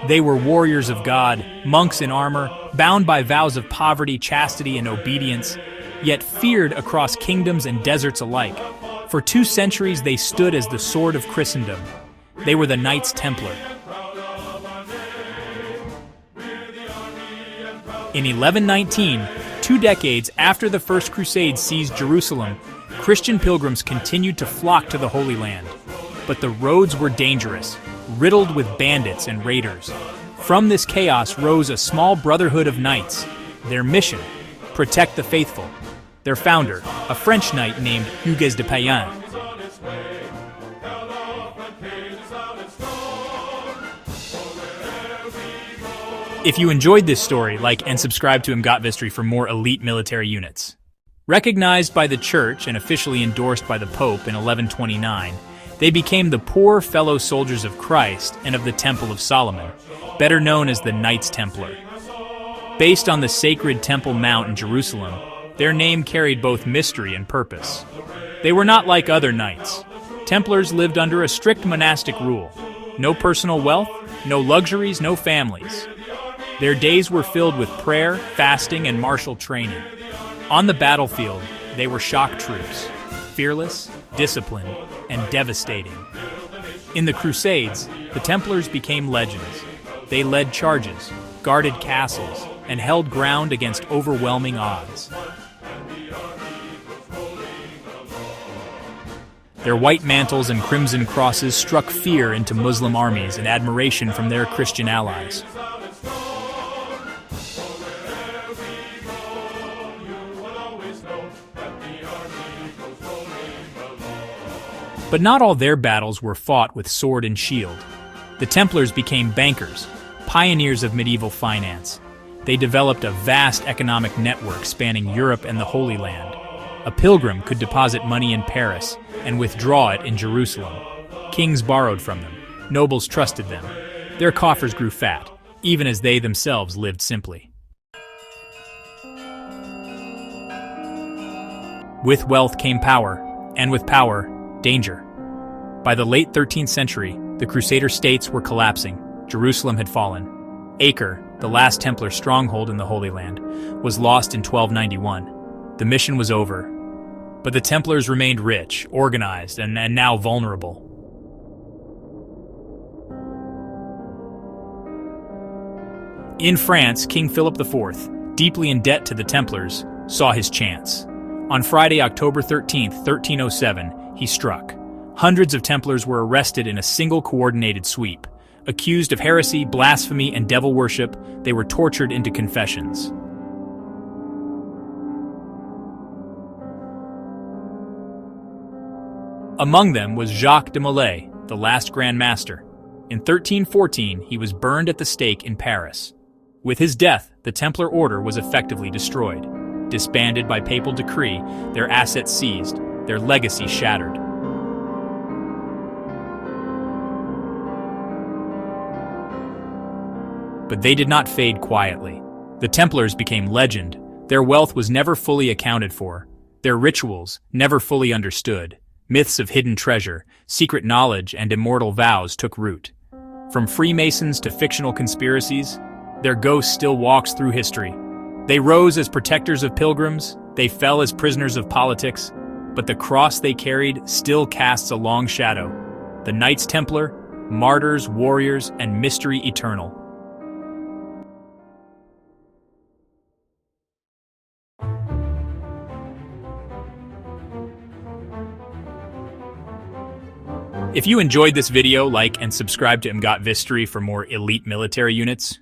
They were warriors of God, monks in armor, bound by vows of poverty, chastity, and obedience, yet feared across kingdoms and deserts alike. For 2 centuries they stood as the sword of Christendom. They were the Knights Templar. In 1119, 2 decades after the First Crusade seized Jerusalem, Christian pilgrims continued to flock to the Holy Land. But the roads were dangerous, riddled with bandits and raiders. From this chaos rose a small brotherhood of knights. Their mission: protect the faithful. Their founder, a French knight named Hugues de Payens. If you enjoyed this story, like and subscribe to History for more elite military units. Recognized by the Church and officially endorsed by the Pope in 1129, they became the poor fellow soldiers of Christ and of the Temple of Solomon, better known as the Knights Templar. Based on the sacred Temple Mount in Jerusalem, their name carried both mystery and purpose. They were not like other knights. Templars lived under a strict monastic rule. No personal wealth, no luxuries, no families. Their days were filled with prayer, fasting, and martial training. On the battlefield, they were shock troops, fearless, disciplined, and devastating. In the Crusades, the Templars became legends. They led charges, guarded castles, and held ground against overwhelming odds. Their white mantles and crimson crosses struck fear into Muslim armies and admiration from their Christian allies. But not all their battles were fought with sword and shield. The Templars became bankers, pioneers of medieval finance. They developed a vast economic network spanning Europe and the Holy Land. A pilgrim could deposit money in Paris and withdraw it in Jerusalem. Kings borrowed from them. Nobles trusted them. Their coffers grew fat, even as they themselves lived simply. With wealth came power, and with power, danger. By the late 13th century, the Crusader states were collapsing. Jerusalem had fallen. Acre, the last Templar stronghold in the Holy Land, was lost in 1291. The mission was over. But the Templars remained rich, organized, and now vulnerable. In France, King Philip IV, deeply in debt to the Templars, saw his chance. On Friday, October 13, 1307, he struck. Hundreds of Templars were arrested in a single coordinated sweep. Accused of heresy, blasphemy, and devil worship, they were tortured into confessions. Among them was Jacques de Molay, the last Grand Master. In 1314, he was burned at the stake in Paris. With his death, the Templar Order was effectively destroyed. Disbanded by papal decree, their assets seized, their legacy shattered. But they did not fade quietly. The Templars became legend. Their wealth was never fully accounted for. Their rituals, never fully understood. Myths of hidden treasure, secret knowledge, and immortal vows took root. From Freemasons to fictional conspiracies, their ghost still walks through history. They rose as protectors of pilgrims, they fell as prisoners of politics, but the cross they carried still casts a long shadow. The Knights Templar, martyrs, warriors, and mystery eternal. If you enjoyed this video, like and subscribe to History for more elite military units.